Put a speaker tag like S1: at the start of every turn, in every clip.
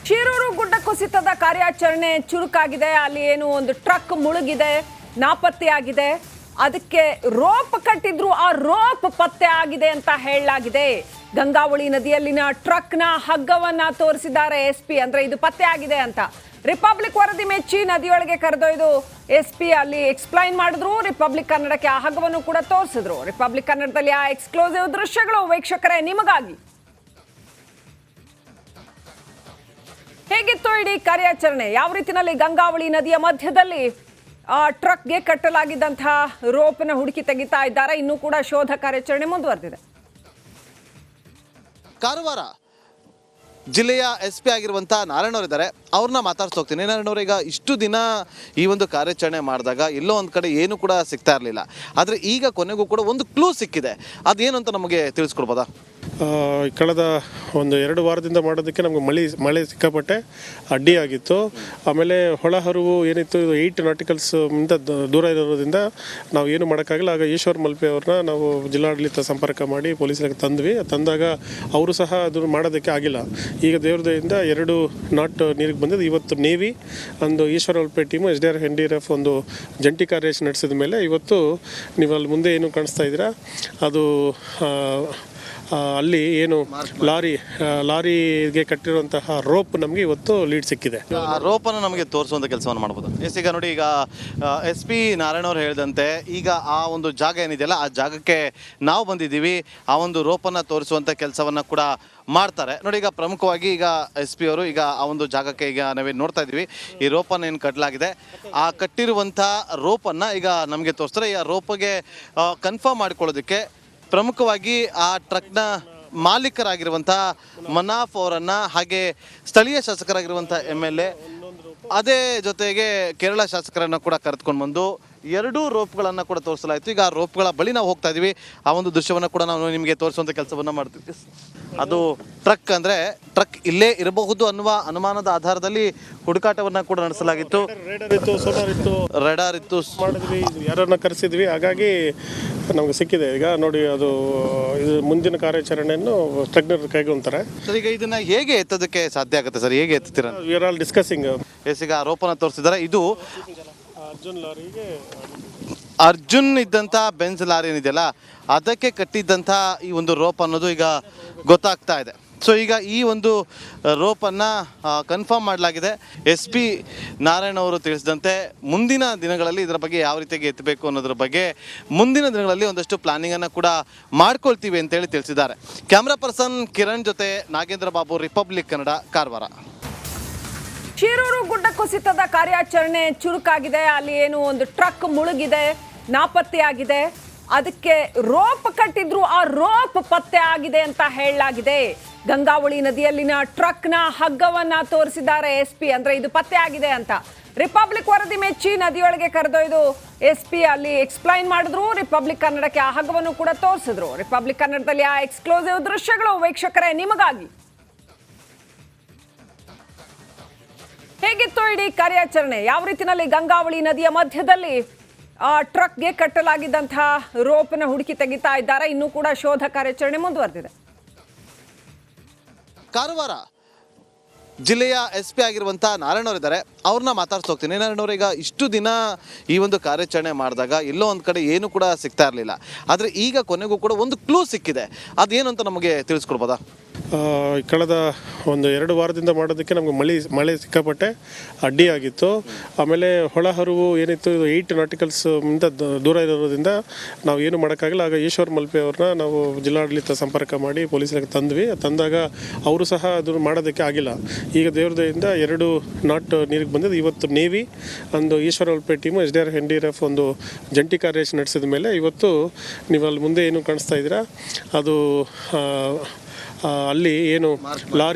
S1: ಶಿರೂರು ಗುಡ್ಡ ಕುಸಿತದ ಕಾರ್ಯಾಚರಣೆ ಚುರುಕಾಗಿದೆ. ಅಲ್ಲಿ ಏನು ಒಂದು ಟ್ರಕ್ ಮುಳುಗಿದೆ, ನಾಪತ್ತೆಯಾಗಿದೆ. ಅದಕ್ಕೆ ರೋಪ್ ಕಟ್ಟಿದ್ರು, ಆ ರೋಪ್ ಪತ್ತೆ ಆಗಿದೆ ಅಂತ ಹೇಳಲಾಗಿದೆ. ಗಂಗಾವಳಿ ನದಿಯಲ್ಲಿನ ಟ್ರಕ್ನ ಹಗ್ಗವನ್ನ ತೋರಿಸಿದ್ದಾರೆ ಎಸ್ಪಿ. ಅಂದ್ರೆ ಇದು ಪತ್ತೆ ಆಗಿದೆ ಅಂತ. ರಿಪಬ್ಲಿಕ್ ವರದಿ ಮೆಚ್ಚಿ ನದಿಯೊಳಗೆ ಕರೆದೊಯ್ದು ಎಸ್ಪಿ ಅಲ್ಲಿ ಎಕ್ಸ್ಪ್ಲೈನ್ ಮಾಡಿದ್ರು. ರಿಪಬ್ಲಿಕ್ ಕನ್ನಡಕ್ಕೆ ಆ ಹಗ್ಗವನ್ನು ಕೂಡ ತೋರಿಸಿದ್ರು. ರಿಪಬ್ಲಿಕ್ ಕನ್ನಡದಲ್ಲಿ ಆ ಎಕ್ಸ್ಕ್ಲೂಸಿವ್ ದೃಶ್ಯಗಳು ವೀಕ್ಷಕರೇ ನಿಮಗಾಗಿ. ಹೇಗಿತ್ತು ಇಡೀ ಕಾರ್ಯಾಚರಣೆ? ಯಾವ ರೀತಿಯಲ್ಲಿ ಗಂಗಾವಳಿ ನದಿಯ ಮಧ್ಯದಲ್ಲಿ ಟ್ರಕ್ಗೆ ಕಟ್ಟಲಾಗಿದ್ದಂತಹ ರೋಪ್ನ ಹುಡುಕಿ ತೆಗಿತಾ ಇದ್ದಾರೆ. ಇನ್ನೂ ಕೂಡ ಶೋಧ ಕಾರ್ಯಾಚರಣೆ ಮುಂದುವರೆದಿದೆ.
S2: ಕಾರವಾರ ಜಿಲ್ಲೆಯ SP ಆಗಿರುವಂಥ ನಾರಾಯಣವರಿದ್ದಾರೆ, ಅವ್ರನ್ನ ಮಾತಾಡ್ತಾ ಹೋಗ್ತೀನಿ. ನಾರಾಯಣವ್ರ, ಈಗ ಇಷ್ಟು ದಿನ ಈ ಒಂದು ಕಾರ್ಯಾಚರಣೆ ಮಾಡಿದಾಗ ಎಲ್ಲೋ ಒಂದು ಕಡೆ ಏನು ಕೂಡ ಸಿಗ್ತಾ ಇರಲಿಲ್ಲ, ಆದರೆ ಈಗ ಕೊನೆಗೂ ಕೂಡ ಒಂದು ಕ್ಲೂ ಸಿಕ್ಕಿದೆ. ಅದೇನು ಅಂತ ನಮಗೆ ತಿಳಿಸ್ಕೊಡ್ಬೋದಾ?
S3: ಕಳೆದ ಒಂದು 2 ವಾರದಿಂದ ಮಾಡೋದಕ್ಕೆ ನಮಗೆ ಮಳೆ ಸಿಕ್ಕಾಪಟ್ಟೆ ಅಡ್ಡಿಯಾಗಿತ್ತು. ಆಮೇಲೆ ಹೊಳಹರಿವು ಏನಿತ್ತು, 8 ನಾಟಿಕಲ್ಸ್ ಇಂದ ದೂರ ಇರೋದ್ರಿಂದ ನಾವು ಏನು ಮಾಡೋಕ್ಕಾಗಲ್ಲ. ಆಗ ಈಶ್ವರ್ ಮಲ್ಪೆ ಅವ್ರನ್ನ ನಾವು ಜಿಲ್ಲಾಡಳಿತ ಸಂಪರ್ಕ ಮಾಡಿ ಪೊಲೀಸರಿಗೆ ತಂದಾಗ ಅವರು ಸಹ ಅದನ್ನು ಮಾಡೋದಕ್ಕೆ ಆಗಿಲ್ಲ. ಈಗ ದೇವ್ರದಯಿಂದ 2 ನಾಟ್ ನೀರಿಗೆ ಬಂದಿದ್ದು. ಇವತ್ತು ನೇವಿ ಒಂದು Eshwar Malpe team SDRF NDRF ಒಂದು ಜಂಟಿ ಕಾರ್ಯಾಚರಣೆ ನಡೆಸಿದ ಮೇಲೆ ಇವತ್ತು ನೀವು ಅಲ್ಲಿ ಮುಂದೆ ಏನು ಕಾಣಿಸ್ತಾ ಇದ್ದೀರಾ, ಅದು ಅಲ್ಲಿ ಏನು ಲಾರಿಗೆ ಕಟ್ಟಿರುವಂತಹ ರೋಪ್ ನಮಗೆ ಇವತ್ತು ಲೀಡ್ ಸಿಕ್ಕಿದೆ.
S2: ಆ ರೋಪನ್ನು ನಮಗೆ ತೋರಿಸುವಂಥ ಕೆಲಸವನ್ನು ಮಾಡ್ಬೋದು. ಈಗ ನೋಡಿ, ಈಗ SP ನಾರಾಯಣವ್ರು ಹೇಳಿದಂತೆ ಈಗ ಆ ಒಂದು ಜಾಗ ಏನಿದೆಯಲ್ಲ, ಆ ಜಾಗಕ್ಕೆ ನಾವು ಬಂದಿದ್ದೀವಿ. ಆ ಒಂದು ರೋಪನ್ನು ತೋರಿಸುವಂಥ ಕೆಲಸವನ್ನು ಕೂಡ ಮಾಡ್ತಾರೆ. ನೋಡಿ, ಈಗ ಪ್ರಮುಖವಾಗಿ ಈಗ SP ಅವರು ಈಗ ಆ ಒಂದು ಜಾಗಕ್ಕೆ ಈಗ ನಾವೇನು ನೋಡ್ತಾ ಇದ್ದೀವಿ, ಈ ರೋಪನ್ನು ಏನು ಕಟ್ಟಲಾಗಿದೆ, ಆ ಕಟ್ಟಿರುವಂಥ ರೋಪನ್ನು ಈಗ ನಮಗೆ ತೋರಿಸ್ತಾರೆ. ಈ ರೋಪಿಗೆ ಕನ್ಫರ್ಮ್ ಮಾಡಿಕೊಳ್ಳೋದಕ್ಕೆ ಪ್ರಮುಖವಾಗಿ ಆ ಟ್ರಕ್ನ ಮಾಲೀಕರಾಗಿರುವಂಥ ಮನಾಫ್ ಅವರನ್ನು, ಹಾಗೆ ಸ್ಥಳೀಯ ಶಾಸಕರಾಗಿರುವಂಥ MLA, ಅದೇ ಜೊತೆಗೆ ಕೇರಳ ಶಾಸಕರನ್ನು ಕೂಡ ಕರೆದುಕೊಂಡು ಬಂದು 2 ರೋಪ್ಗಳನ್ನು ಕೂಡ ತೋರಿಸಲಾಯಿತು. ಈಗ ಆ ರೋಪ್ಗಳ ಬಳಿ ನಾವು ಹೋಗ್ತಾ ಇದ್ದೀವಿ. ಆ ಒಂದು ದೃಶ್ಯವನ್ನು ಕೂಡ ನಾವು ನಿಮಗೆ ತೋರಿಸುವಂಥ ಕೆಲಸವನ್ನು ಮಾಡ್ತೀವಿ. ಅದು ಟ್ರಕ್ ಅಂದರೆ ಟ್ರಕ್ ಇಲ್ಲೇ ಇರಬಹುದು ಅನ್ನುವ ಅನುಮಾನದ ಆಧಾರದಲ್ಲಿ ಹುಡುಕಾಟವನ್ನು ಕೂಡ ನಡೆಸಲಾಗಿತ್ತು. ರೆಡಾರ್ ಇತ್ತು,
S3: ಮಾಡಿದ್ವಿ, ಯಾರನ್ನ ಕರೆಸಿದ್ವಿ, ಹಾಗಾಗಿ ನಮಗೆ ಸಿಕ್ಕಿದೆ. ಈಗ ನೋಡಿ, ಅದು ಇದು ಮುಂದಿನ ಕಾರ್ಯಾಚರಣೆಯನ್ನು ಟ್ರಕ್ನರ್ ಕೈಗೊಂತಾರೆ.
S2: ಸರ್, ಈಗ ಇದನ್ನ ಹೇಗೆ ಎತ್ತೋದಕ್ಕೆ ಸಾಧ್ಯ ಆಗುತ್ತೆ ಸರ್? ಹೇಗೆ ಎತ್ತೀರಾ?
S3: We are all discussing.
S2: ಈಗ ಆರೋಪನ ತೋರಿಸಿದ್ದಾರೆ. ಇದು
S3: ಅರ್ಜುನ್ ಲಾರಿಗೆ
S2: ಅರ್ಜುನ್ ಇದ್ದಂಥ ಬೆಂಜ್ ಲಾರಿ ಏನಿದೆಯಲ್ಲ, ಅದಕ್ಕೆ ಕಟ್ಟಿದ್ದಂಥ ಈ ಒಂದು ರೋಪ್ ಅನ್ನೋದು ಈಗ ಗೊತ್ತಾಗ್ತಾ ಇದೆ. ಸೊ ಈಗ ಈ ಒಂದು ರೋಪನ್ನು ಕನ್ಫರ್ಮ್ ಮಾಡಲಾಗಿದೆ. SP ನಾರಾಯಣ ಅವರು ತಿಳಿಸಿದಂತೆ ಮುಂದಿನ ದಿನಗಳಲ್ಲಿ ಇದರ ಬಗ್ಗೆ ಯಾವ ರೀತಿಯಾಗಿ ಎತ್ತಬೇಕು ಅನ್ನೋದ್ರ ಬಗ್ಗೆ ಮುಂದಿನ ದಿನಗಳಲ್ಲಿ ಒಂದಷ್ಟು ಪ್ಲಾನಿಂಗನ್ನು ಕೂಡ ಮಾಡ್ಕೊಳ್ತೀವಿ ಅಂತೇಳಿ ತಿಳಿಸಿದ್ದಾರೆ. ಕ್ಯಾಮ್ರಾ ಪರ್ಸನ್ ಕಿರಣ್ ಜೊತೆ ನಾಗೇಂದ್ರ ಬಾಬು, ರಿಪಬ್ಲಿಕ್ ಕನ್ನಡ, ಕಾರವಾರ.
S1: ಶಿರೂರು ಗುಡ್ಡ ಕುಸಿತದ ಕಾರ್ಯಾಚರಣೆ ಚುರುಕಾಗಿದೆ. ಅಲ್ಲಿ ಏನು ಒಂದು ಟ್ರಕ್ ಮುಳುಗಿದೆ, ನಾಪತ್ತೆಯಾಗಿದೆ. ಅದಕ್ಕೆ ರೋಪ್ ಕಟ್ಟಿದ್ರು, ಆ ರೋಪ್ ಪತ್ತೆ ಆಗಿದೆ ಅಂತ ಹೇಳಲಾಗಿದೆ. ಗಂಗಾವಳಿ ನದಿಯಲ್ಲಿನ ಟ್ರಕ್ನ ಹಗ್ಗವನ್ನ ತೋರಿಸಿದ್ದಾರೆ SP. ಅಂದ್ರೆ ಇದು ಪತ್ತೆ ಆಗಿದೆ ಅಂತ. ರಿಪಬ್ಲಿಕ್ ವರದಿ ಮೆಚ್ಚಿ ನದಿಯೊಳಗೆ ಕರೆದೊಯ್ದು SP ಅಲ್ಲಿ ಎಕ್ಸ್ಪ್ಲೈನ್ ಮಾಡಿದ್ರು. ರಿಪಬ್ಲಿಕ್ ಕನ್ನಡಕ್ಕೆ ಆ ಹಗ್ಗವನ್ನು ಕೂಡ ತೋರಿಸಿದ್ರು. ರಿಪಬ್ಲಿಕ್ ಕನ್ನಡದಲ್ಲಿ ಆ ಎಕ್ಸ್ಕ್ಲೂಸಿವ್ ದೃಶ್ಯಗಳು ವೀಕ್ಷಕರೇ ನಿಮಗಾಗಿ. ಹೇಗಿತ್ತು ಇಡೀ ಕಾರ್ಯಾಚರಣೆ? ಯಾವ ರೀತಿಯಲ್ಲಿ ಗಂಗಾವಳಿ ನದಿಯ ಮಧ್ಯದಲ್ಲಿ ಟ್ರಕ್ಗೆ ಕಟ್ಟಲಾಗಿದ್ದಂತಹ ರೋಪ್ನ ಹುಡುಕಿ ತೆಗಿತಾ ಇದ್ದಾರೆ. ಇನ್ನೂ ಕೂಡ ಶೋಧ ಕಾರ್ಯಾಚರಣೆ ಮುಂದುವರೆದಿದೆ.
S2: ಕಾರವಾರ ಜಿಲ್ಲೆಯ SP ಆಗಿರುವಂಥ ನಾರಾಯಣವರಿದ್ದಾರೆ, ಅವ್ರನ್ನ ಮಾತಾಡ್ತಾ ಹೋಗ್ತೀನಿ. ನಾರಾಯಣವ್ರ, ಈಗ ಇಷ್ಟು ದಿನ ಈ ಒಂದು ಕಾರ್ಯಾಚರಣೆ ಮಾಡಿದಾಗ ಎಲ್ಲೋ ಒಂದು ಕಡೆ ಏನು ಕೂಡ ಸಿಗ್ತಾ ಇರಲಿಲ್ಲ, ಆದರೆ ಈಗ ಕೊನೆಗೂ ಕೂಡ ಒಂದು ಕ್ಲೂ ಸಿಕ್ಕಿದೆ. ಅದೇನು ಅಂತ ನಮಗೆ ತಿಳಿಸ್ಕೊಡ್ಬೋದಾ?
S3: ಕಳೆದ ಒಂದು 2 ವಾರದಿಂದ ಮಾಡೋದಕ್ಕೆ ನಮಗೆ ಮಳೆ ಸಿಕ್ಕಾಪಟ್ಟೆ ಅಡ್ಡಿಯಾಗಿತ್ತು. ಆಮೇಲೆ ಹೊಳಹರಿವು ಏನಿತ್ತು, 8 ನಾಟಿಕಲ್ಸ್ ಇಂದ ದೂರ ಇರೋದ್ರಿಂದ ನಾವು ಏನು ಮಾಡೋಕ್ಕಾಗಲ್ಲ. ಆಗ ಈಶ್ವರ್ ಮಲ್ಪೆ ಅವ್ರನ್ನ ನಾವು ಜಿಲ್ಲಾಡಳಿತ ಸಂಪರ್ಕ ಮಾಡಿ ಪೊಲೀಸರಿಗೆ ತಂದಾಗ ಅವರು ಸಹ ಅದನ್ನು ಮಾಡೋದಕ್ಕೆ ಆಗಿಲ್ಲ. ಈಗ ದೇವ್ರದಯಿಂದ 2 ನಾಟ್ ನೀರಿಗೆ ಬಂದಿದ್ದು. ಇವತ್ತು ನೇವಿ ಒಂದು Eshwar Malpe team SDRF NDRF ಒಂದು ಜಂಟಿ ಕಾರ್ಯಾಚರಣೆ ನಡೆಸಿದ ಮೇಲೆ ಇವತ್ತು ನೀವು ಅಲ್ಲಿ ಮುಂದೆ ಏನು ಕಾಣಿಸ್ತಾ ಇದ್ದೀರಾ, ಅದು ಅಲ್ಲಿ ಏನು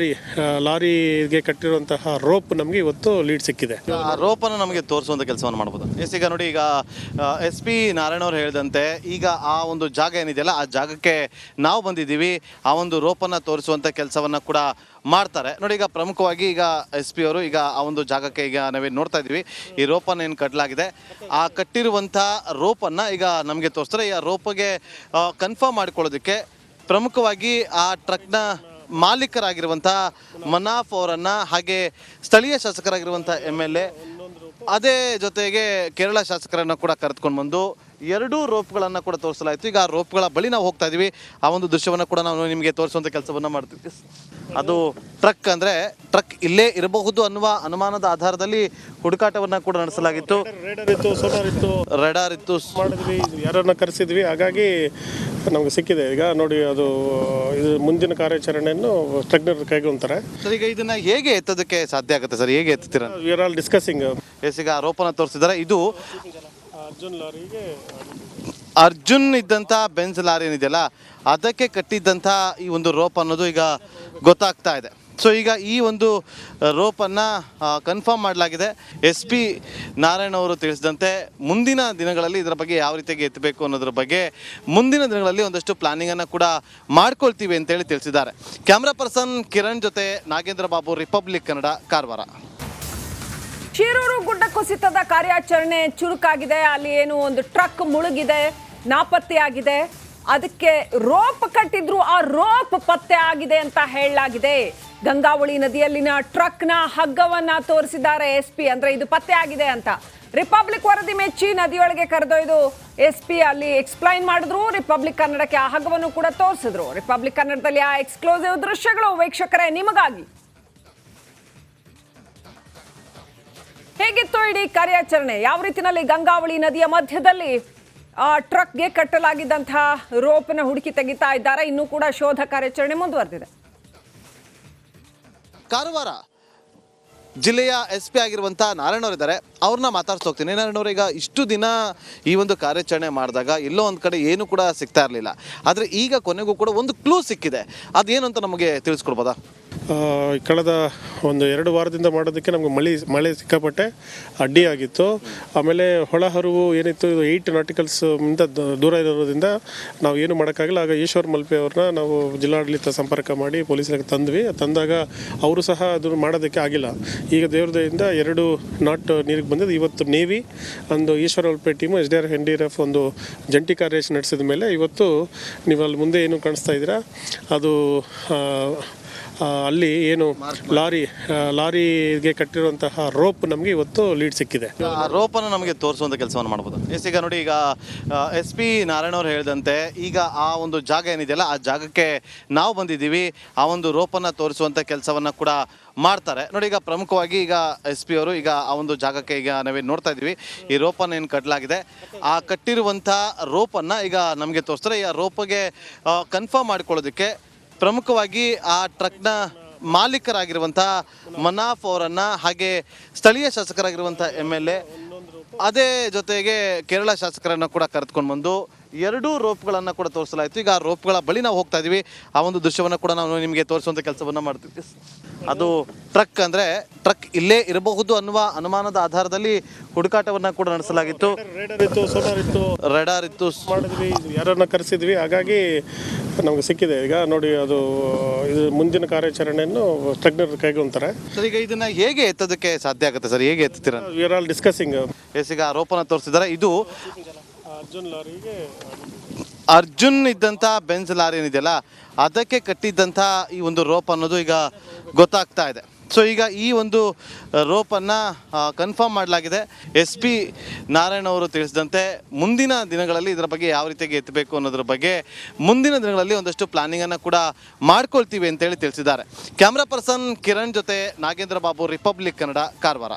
S3: ಲಾರಿಗೆ ಕಟ್ಟಿರುವಂತಹ ರೋಪ್ ನಮಗೆ ಇವತ್ತು ಲೀಡ್ ಸಿಕ್ಕಿದೆ.
S2: ಆ ರೋಪನ್ನು ನಮಗೆ ತೋರಿಸುವಂಥ ಕೆಲಸವನ್ನು ಮಾಡ್ಬೋದು. ಈಗ ನೋಡಿ, ಈಗ SP ನಾರಾಯಣವ್ರು ಹೇಳಿದಂತೆ ಈಗ ಆ ಒಂದು ಜಾಗ ಏನಿದೆಯಲ್ಲ, ಆ ಜಾಗಕ್ಕೆ ನಾವು ಬಂದಿದ್ದೀವಿ. ಆ ಒಂದು ರೋಪನ್ನು ತೋರಿಸುವಂಥ ಕೆಲಸವನ್ನು ಕೂಡ ಮಾಡ್ತಾರೆ. ನೋಡಿ, ಈಗ ಪ್ರಮುಖವಾಗಿ ಈಗ SP ಅವರು ಈಗ ಆ ಒಂದು ಜಾಗಕ್ಕೆ ಈಗ ನಾವೇನು ನೋಡ್ತಾ ಇದ್ದೀವಿ, ಈ ರೋಪನ್ನು ಏನು ಕಟ್ಟಲಾಗಿದೆ, ಆ ಕಟ್ಟಿರುವಂಥ ರೋಪನ್ನು ಈಗ ನಮಗೆ ತೋರಿಸ್ತಾರೆ. ಈ ರೋಪಿಗೆ ಕನ್ಫರ್ಮ್ ಮಾಡಿಕೊಳ್ಳೋದಕ್ಕೆ ಪ್ರಮುಖವಾಗಿ ಆ ಟ್ರಕ್ನ ಮಾಲೀಕರಾಗಿರುವಂಥ ಮನಾಫ್ ಅವರನ್ನು ಹಾಗೆ ಸ್ಥಳೀಯ ಶಾಸಕರಾಗಿರುವಂಥ MLA ಅದೇ ಜೊತೆಗೆ ಕೇರಳ ಶಾಸಕರನ್ನು ಕೂಡ ಕರೆದುಕೊಂಡು ಬಂದು ಎರಡೂ ರೋಪ್ಗಳನ್ನು ಕೂಡ ತೋರಿಸಲಾಯಿತು. ಈಗ ಆ ರೋಪ್ಗಳ ಬಳಿ ನಾವು ಹೋಗ್ತಾ ಇದ್ದೀವಿ. ಆ ಒಂದು ದೃಶ್ಯವನ್ನು ಕೂಡ ನಾವು ನಿಮಗೆ ತೋರಿಸುವಂಥ ಕೆಲಸವನ್ನು ಮಾಡ್ತೀವಿ. ಅದು ಟ್ರಕ್ ಅಂದರೆ ಟ್ರಕ್ ಇಲ್ಲೇ ಇರಬಹುದು ಅನ್ನುವ ಅನುಮಾನದ ಆಧಾರದಲ್ಲಿ ಹುಡುಕಾಟವನ್ನು ಕೂಡ ನಡೆಸಲಾಗಿತ್ತು. ರೆಡಾರ್ ಇತ್ತು
S3: ಮಾಡಿದ್ವಿ, ಯಾರನ್ನ ಕರೆಸಿದ್ವಿ, ಹಾಗಾಗಿ ನಮ್ಗೆ ಸಿಕ್ಕಿದೆ. ಈಗ ನೋಡಿ ಅದು ಇದು ಮುಂದಿನ ಕಾರ್ಯಾಚರಣೆಯನ್ನು ತಜ್ಞರು ಕೈಗೊಂತಾರೆ.
S2: ಸರ್, ಈಗ ಇದನ್ನ ಹೇಗೆ ಎತ್ತೋದಕ್ಕೆ ಸಾಧ್ಯ ಆಗುತ್ತೆ ಸರ್? ಹೇಗೆ ಎತ್ತುತ್ತೀರ?
S3: We are all discussing.
S2: ಈಗ ಆರೋಪನ ತೋರಿಸಿದ್ದಾರೆ. ಇದು
S3: ಅರ್ಜುನ್ ಲಾರಿಗೆ
S2: ಅರ್ಜುನ್ ಇದ್ದಂಥ ಬೆಂಜ್ ಲಾರಿ ಏನಿದೆಯಲ್ಲ ಅದಕ್ಕೆ ಕಟ್ಟಿದ್ದಂಥ ಈ ಒಂದು ರೋಪ್ ಅನ್ನೋದು ಈಗ ಗೊತ್ತಾಗ್ತಾ ಇದೆ. ಸೊ ಈಗ ಈ ಒಂದು ರೋಪನ್ನು ಕನ್ಫರ್ಮ್ ಮಾಡಲಾಗಿದೆ. SP ನಾರಾಯಣ್ ಅವರು ತಿಳಿಸಿದಂತೆ ಮುಂದಿನ ದಿನಗಳಲ್ಲಿ ಇದರ ಬಗ್ಗೆ ಯಾವ ರೀತಿಯಾಗಿ ಎತ್ತಬೇಕು ಅನ್ನೋದ್ರ ಬಗ್ಗೆ ಮುಂದಿನ ದಿನಗಳಲ್ಲಿ ಒಂದಷ್ಟು ಪ್ಲಾನಿಂಗನ್ನು ಕೂಡ ಮಾಡ್ಕೊಳ್ತೀವಿ ಅಂತೇಳಿ ತಿಳಿಸಿದ್ದಾರೆ. ಕ್ಯಾಮ್ರಾ ಪರ್ಸನ್ ಕಿರಣ್ ಜೊತೆ ನಾಗೇಂದ್ರ ಬಾಬು, ರಿಪಬ್ಲಿಕ್ ಕನ್ನಡ, ಕಾರವಾರ.
S1: ಶಿರೂರು ಗುಡ್ಡ ಕುಸಿತದ ಕಾರ್ಯಾಚರಣೆ ಚುರುಕಾಗಿದೆ. ಅಲ್ಲಿ ಏನು ಒಂದು ಟ್ರಕ್ ಮುಳುಗಿದೆ, ನಾಪತ್ತೆಯಾಗಿದೆ. ಅದಕ್ಕೆ ರೋಪ್ ಕಟ್ಟಿದ್ರು, ಆ ರೋಪ್ ಪತ್ತೆ ಆಗಿದೆ ಅಂತ ಹೇಳಲಾಗಿದೆ. ಗಂಗಾವಳಿ ನದಿಯಲ್ಲಿನ ಟ್ರಕ್ನ ಹಗ್ಗವನ್ನ ತೋರಿಸಿದ್ದಾರೆ SP. ಅಂದ್ರೆ ಇದು ಪತ್ತೆ ಆಗಿದೆ ಅಂತ. ರಿಪಬ್ಲಿಕ್ ವರದಿ ಮೆಚ್ಚಿ ನದಿಯೊಳಗೆ ಕರೆದೊಯ್ದು SP ಅಲ್ಲಿ ಎಕ್ಸ್ಪ್ಲೈನ್ ಮಾಡಿದ್ರು. ರಿಪಬ್ಲಿಕ್ ಕನ್ನಡಕ್ಕೆ ಆ ಹಗ್ಗವನ್ನು ಕೂಡ ತೋರಿಸಿದ್ರು. ರಿಪಬ್ಲಿಕ್ ಕನ್ನಡದಲ್ಲಿ ಆ ಎಕ್ಸ್ಕ್ಲೂಸಿವ್ ದೃಶ್ಯಗಳು ವೀಕ್ಷಕರೇ ನಿಮಗಾಗಿ. ಹೇಗಿತ್ತು ಇಡೀ ಕಾರ್ಯಾಚರಣೆ? ಯಾವ ರೀತಿಯಲ್ಲಿ ಗಂಗಾವಳಿ ನದಿಯ ಮಧ್ಯದಲ್ಲಿ ಟ್ರಕ್ಗೆ ಕಟ್ಟಲಾಗಿದ್ದಂತಹ ರೋಪ್ನ ಹುಡುಕಿ ತೆಗಿತಾ ಇದ್ದಾರೆ. ಇನ್ನೂ ಕೂಡ ಶೋಧ ಕಾರ್ಯಾಚರಣೆ ಮುಂದುವರೆದಿದೆ.
S2: ಕಾರವಾರ ಜಿಲ್ಲೆಯ SP ಆಗಿರುವಂಥ ನಾರಾಯಣ್ ಅವರು ಇದ್ದಾರೆ. ಅವ್ರನ್ನ ಮಾತಾಡ್ತಾ ಹೋಗ್ತೀನಿ. ನಾರಾಯಣ್ ಅವರು, ಈಗ ಇಷ್ಟು ದಿನ ಈ ಒಂದು ಕಾರ್ಯಾಚರಣೆ ಮಾಡಿದಾಗ ಎಲ್ಲೋ ಒಂದು ಕಡೆ ಏನು ಕೂಡ ಸಿಗ್ತಾ ಇರಲಿಲ್ಲ, ಆದರೆ ಈಗ ಕೊನೆಗೂ ಕೂಡ ಒಂದು ಕ್ಲೂ ಸಿಕ್ಕಿದೆ. ಅದೇನು ಅಂತ ನಮಗೆ ತಿಳಿಸ್ಕೊಡ್ಬೋದಾ?
S3: ಕಳೆದ ಒಂದು 2 ವಾರದಿಂದ ಮಾಡೋದಕ್ಕೆ ನಮ್ಗೆ ಮಳೆ ಸಿಕ್ಕಾಪಟ್ಟೆ ಅಡ್ಡಿಯಾಗಿತ್ತು. ಆಮೇಲೆ ಹೊಳಹರಿವು ಏನಿತ್ತು, ಇದು 8 ನಾಟಿಕಲ್ಸ್ ಇಂದ ದೂರ ಇರೋದ್ರಿಂದ ನಾವು ಏನು ಮಾಡೋಕ್ಕಾಗಲ್ಲ. ಆಗ ಈಶ್ವರ್ ಮಲ್ಪೆ ಅವ್ರನ್ನ ನಾವು ಜಿಲ್ಲಾಡಳಿತ ಸಂಪರ್ಕ ಮಾಡಿ ಪೊಲೀಸರಿಗೆ ತಂದಾಗ ಅವರು ಸಹ ಅದು ಮಾಡೋದಕ್ಕೆ ಆಗಿಲ್ಲ. ಈಗ ದೇವ್ರದಯಿಂದ 2 ನಾಟ್ ನೀರಿಗೆ ಬಂದಿದ್ದು. ಇವತ್ತು ನೇವಿ ಒಂದು Eshwar Malpe team SDRF NDRF ಒಂದು ಜಂಟಿ ಕಾರ್ಯಾಚರಣೆ ನಡೆಸಿದ ಮೇಲೆ ಇವತ್ತು ನೀವು ಅಲ್ಲಿ ಮುಂದೆ ಏನು ಕಾಣಿಸ್ತಾ ಇದ್ದೀರಾ, ಅದು ಅಲ್ಲಿ ಏನು ಲಾರಿಗೆ ಕಟ್ಟಿರುವಂತಹ ರೋಪ್ ನಮಗೆ ಇವತ್ತು ಲೀಡ್ ಸಿಕ್ಕಿದೆ.
S2: ಆ ರೋಪನ್ನು ನಮಗೆ ತೋರಿಸುವಂಥ ಕೆಲಸವನ್ನು ಮಾಡ್ಬೋದು. ಈಗ ನೋಡಿ, ಈಗ SP ನಾರಾಯಣ್ ಅವರು ಹೇಳಿದಂತೆ ಈಗ ಆ ಒಂದು ಜಾಗ ಏನಿದೆಯಲ್ಲ ಆ ಜಾಗಕ್ಕೆ ನಾವು ಬಂದಿದ್ದೀವಿ. ಆ ಒಂದು ರೋಪನ್ನು ತೋರಿಸುವಂಥ ಕೆಲಸವನ್ನು ಕೂಡ ಮಾಡ್ತಾರೆ. ನೋಡಿ, ಈಗ ಪ್ರಮುಖವಾಗಿ ಈಗ SP ಅವರು ಈಗ ಆ ಒಂದು ಜಾಗಕ್ಕೆ ಈಗ ನಾವೇನು ನೋಡ್ತಾ ಇದ್ದೀವಿ, ಈ ರೋಪನ್ನು ಏನು ಕಟ್ಟಲಾಗಿದೆ, ಆ ಕಟ್ಟಿರುವಂಥ ರೋಪನ್ನು ಈಗ ನಮಗೆ ತೋರಿಸ್ತಾರೆ. ಈ ರೋಪಿಗೆ ಕನ್ಫರ್ಮ್ ಮಾಡ್ಕೊಳ್ಳೋದಕ್ಕೆ ಪ್ರಮುಖವಾಗಿ ಆ ಟ್ರಕ್ನ ಮಾಲೀಕರಾಗಿರುವಂಥ ಮನಾಫ್ ಅವರನ್ನು ಹಾಗೆ ಸ್ಥಳೀಯ ಶಾಸಕರಾಗಿರುವಂಥ MLA ಅದೇ ಜೊತೆಗೆ ಕೇರಳ ಶಾಸಕರನ್ನು ಕೂಡ ಕರೆದುಕೊಂಡು ಬಂದು ಎರಡೂ ರೋಪ್ಗಳನ್ನು ಕೂಡ ತೋರಿಸಲಾಯಿತು. ಈಗ ಆ ರೋಪ್ಗಳ ಬಳಿ ನಾವು ಹೋಗ್ತಾ ಇದ್ದೀವಿ. ಆ ಒಂದು ದೃಶ್ಯವನ್ನು ಕೂಡ ನಾವು ನಿಮಗೆ ತೋರಿಸುವಂಥ ಕೆಲಸವನ್ನು ಮಾಡ್ತೀವಿ. ಅದು ಟ್ರಕ್ ಅಂದರೆ ಟ್ರಕ್ ಇಲ್ಲೇ ಇರಬಹುದು ಅನ್ನುವ ಅನುಮಾನದ ಆಧಾರದಲ್ಲಿ ಹುಡುಕಾಟವನ್ನು ಕೂಡ ನಡೆಸಲಾಗಿತ್ತು. ರೆಡಾರ್ ಇತ್ತು,
S3: ಮಾಡಿದ್ವಿ, ಯಾರನ್ನ ಕರೆಸಿದ್ವಿ, ಹಾಗಾಗಿ ನಮ್ಗೆ ಸಿಕ್ಕಿದೆ. ಈಗ ನೋಡಿ ಅದು ಇದು ಮುಂದಿನ ಕಾರ್ಯಾಚರಣೆಯನ್ನು ತಜ್ಞರು ಕೈಗೊಂತಾರೆ.
S2: ಸರ್, ಈಗ ಇದನ್ನ ಹೇಗೆ ಎತ್ತೋದಕ್ಕೆ ಸಾಧ್ಯ ಆಗುತ್ತೆ ಸರ್? ಹೇಗೆ ಎತ್ತುತ್ತೀರ?
S3: We are all discussing.
S2: ಈಗ ಆರೋಪನ ತೋರಿಸಿದ್ದಾರೆ. ಇದು
S3: ಅರ್ಜುನ್ ಲಾರಿಗೆ
S2: ಅರ್ಜುನ್ ಇದ್ದಂಥ ಬೆಂಜ್ ಲಾರಿ ಏನಿದೆಯಲ್ಲ ಅದಕ್ಕೆ ಕಟ್ಟಿದ್ದಂಥ ಈ ಒಂದು ರೋಪ್ ಅನ್ನೋದು ಈಗ ಗೊತ್ತಾಗ್ತಾ ಇದೆ. ಸೊ ಈಗ ಈ ಒಂದು ರೋಪನ್ನು ಕನ್ಫರ್ಮ್ ಮಾಡಲಾಗಿದೆ. SP ನಾರಾಯಣ್ ಅವರು ತಿಳಿಸಿದಂತೆ ಮುಂದಿನ ದಿನಗಳಲ್ಲಿ ಇದರ ಬಗ್ಗೆ ಯಾವ ರೀತಿಯಾಗಿ ಎತ್ತಬೇಕು ಅನ್ನೋದ್ರ ಬಗ್ಗೆ ಮುಂದಿನ ದಿನಗಳಲ್ಲಿ ಒಂದಷ್ಟು ಪ್ಲಾನಿಂಗನ್ನು ಕೂಡ ಮಾಡ್ಕೊಳ್ತೀವಿ ಅಂತೇಳಿ ತಿಳಿಸಿದ್ದಾರೆ. ಕ್ಯಾಮ್ರಾ ಪರ್ಸನ್ ಕಿರಣ್ ಜೊತೆ ನಾಗೇಂದ್ರ ಬಾಬು, ರಿಪಬ್ಲಿಕ್ ಕನ್ನಡ, ಕಾರವಾರ.